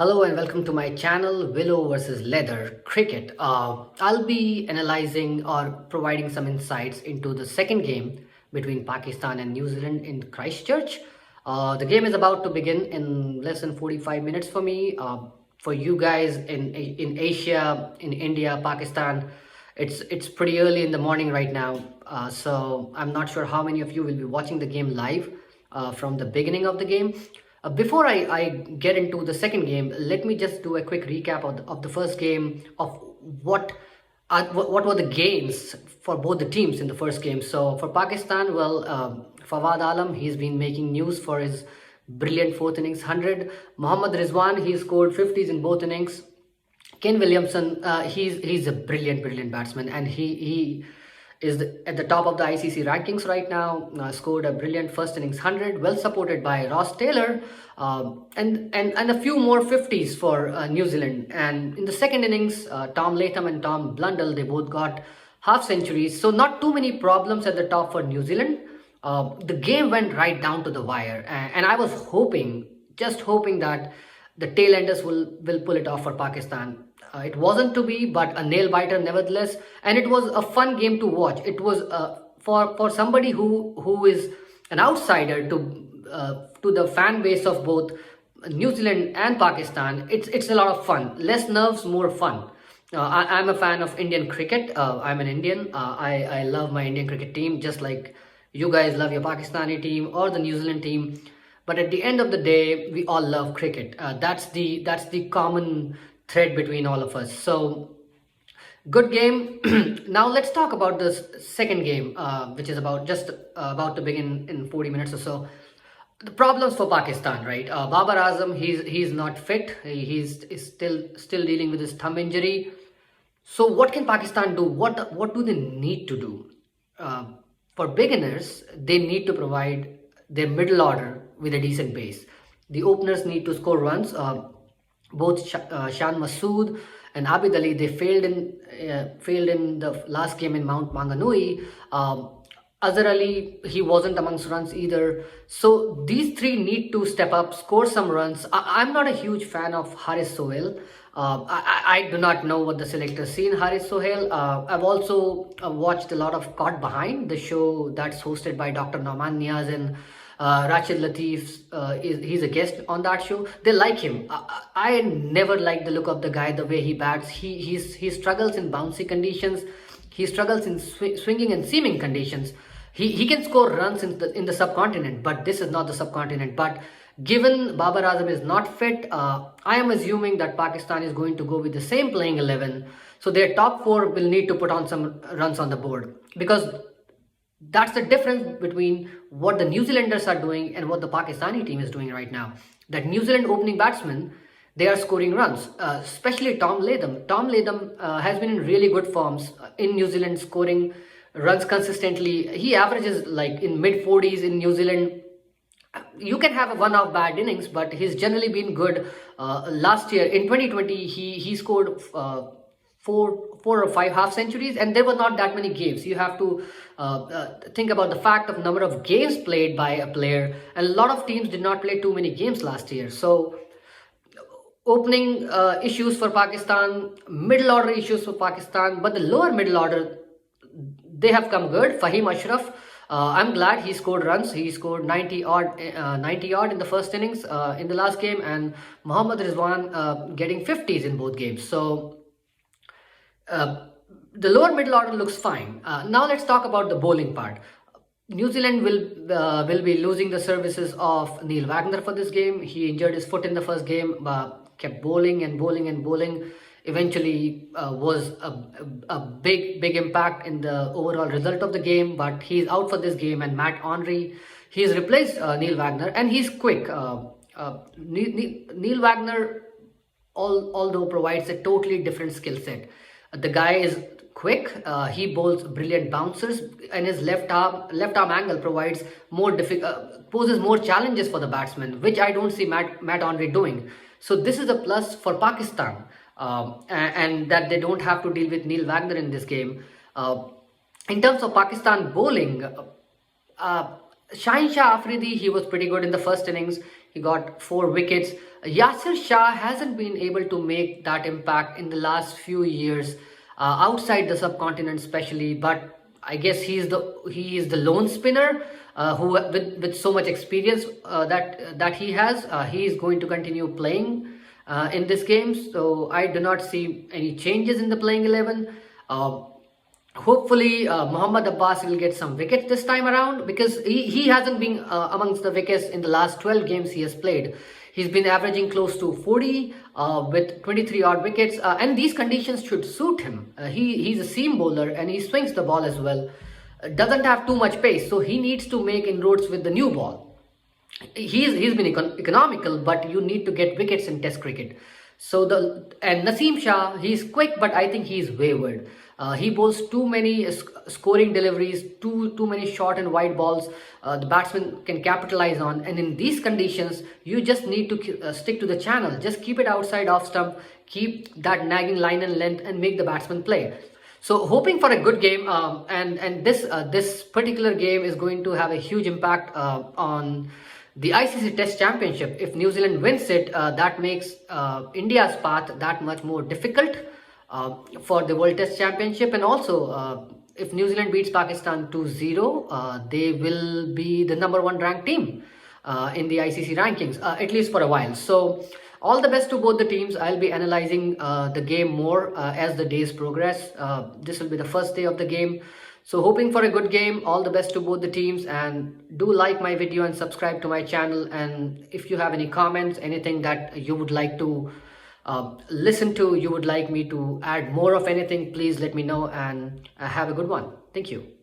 Hello and welcome to my channel Willow versus Leather Cricket. I'll be analyzing or providing some insights into the second game between Pakistan and New Zealand in Christchurch. The game is about to begin in less than 45 minutes for me. For you guys in Asia, in India, Pakistan, it's pretty early in the morning right now. So I'm not sure how many of you will be watching the game live from the beginning of the game. Before I get into the second game, let me just do a quick recap of the first game of what were the gains for both the teams in the first game. So for Pakistan, Fawad Alam, he's been making news for his brilliant fourth innings 100. Mohammad Rizwan, he scored 50s in both innings. Ken Williamson, he's a brilliant batsman, and he is at the top of the ICC rankings right now. Scored a brilliant first innings 100, well supported by Ross Taylor, and a few more 50s for New Zealand. And in the second innings, Tom Latham and Tom Blundell, they both got half centuries. So not too many problems at the top for New Zealand. The game went right down to the wire, and I was just hoping that the tail enders will pull it off for Pakistan. It wasn't to be, but a nail biter nevertheless, and it was a fun game to watch. It was for somebody who is an outsider to the fan base of both New Zealand and Pakistan. It's a lot of fun. Less nerves, more fun. I'm a fan of Indian cricket. I'm an Indian. I love my Indian cricket team, just like you guys love your Pakistani team or the New Zealand team. But at the end of the day, we all love cricket. That's the common thread between all of us. So good game. Now let's talk about this second game, which is about to begin in 40 minutes or so. The problems for Pakistan, right? Babar Azam, he's not fit. He's still dealing with his thumb injury. So what can Pakistan do? What do they need to do? For beginners, they need to provide their middle order with a decent pace. The openers need to score runs. Both Shan Masood and Abid Ali, they failed in the last game in Mount Maunganui. Azhar Ali, he wasn't amongst runs either. So these three need to step up, score some runs. I'm not a huge fan of Haris Sohail. I do not know what the selectors see in Haris Sohail. I've also watched a lot of Caught Behind, the show that's hosted by Dr. Nauman Niaz and Rachid Latif. He's a guest on that show. They like him. I never liked the look of the guy, the way he bats. He struggles in bouncy conditions. He struggles in swinging and seaming conditions. He can score runs in the subcontinent, but this is not the subcontinent. But given Babar Azam is not fit, I am assuming that Pakistan is going to go with the same playing 11. So their top four will need to put on some runs on the board, because that's the difference between what the New Zealanders are doing and what the Pakistani team is doing right now. That New Zealand opening batsmen, they are scoring runs, especially Tom Latham. Tom Latham has been in really good forms in New Zealand, scoring runs consistently. He averages like in mid 40s in New Zealand. You can have a one-off bad innings, but he's generally been good. Last year in 2020, he scored four or five half centuries, and there were not that many games. You have to think about the fact of number of games played by a player, and a lot of teams did not play too many games last year. So opening issues for Pakistan, middle order issues for Pakistan, but the lower middle order, they have come good. Fahim Ashraf, I'm glad he scored runs. He scored 90 odd in the first innings in the last game, and Mohammad Rizwan getting 50s in both games. So the lower middle order looks fine. Now let's talk about the bowling part. New Zealand will be losing the services of Neil Wagner for this game. He injured his foot in the first game, kept bowling and bowling and bowling. Eventually was a big impact in the overall result of the game, but he's out for this game. And Matt Henry, he's replaced Neil Wagner, and he's quick. Neil Wagner, although provides a totally different skill set. The guy is quick. He bowls brilliant bouncers, and his left arm angle provides poses more challenges for the batsman, which I don't see Matt Henry doing. So this is a plus for Pakistan. And that they don't have to deal with Neil Wagner in this game. In terms of Pakistan bowling, Shaheen Shah Afridi, he was pretty good in the first innings. He got 4 wickets. Yasir Shah hasn't been able to make that impact in the last few years, outside the subcontinent especially. But I guess he is the lone spinner, who with so much experience that he has. He is going to continue playing in this game, so I do not see any changes in the playing 11. Uh, Hopefully, Muhammad Abbas will get some wickets this time around, because he hasn't been amongst the wickets in the last 12 games he has played. He's been averaging close to 40 with 23 odd wickets, and these conditions should suit him. He's a seam bowler and he swings the ball as well. Doesn't have too much pace, so he needs to make inroads with the new ball. He's been economical, but you need to get wickets in Test cricket. So Naseem Shah, he's quick, but I think he's wayward. He bowls too many scoring deliveries, too many short and wide balls. The batsman can capitalize on, and in these conditions, you just need to stick to the channel. Just keep it outside off stump, keep that nagging line and length, and make the batsman play. So hoping for a good game, and this particular game is going to have a huge impact on the ICC Test Championship. If New Zealand wins it, that makes India's path that much more difficult for the World Test Championship. And also, if New Zealand beats Pakistan 2-0, they will be the #1 ranked team in the ICC rankings, at least for a while. So all the best to both the teams. I'll be analyzing the game more as the days progress. This will be the first day of the game. So hoping for a good game. All the best to both the teams, and do like my video and subscribe to my channel. And if you have any comments, anything that you would like to listen to, you would like me to add more of anything, please let me know, and have a good one. Thank you.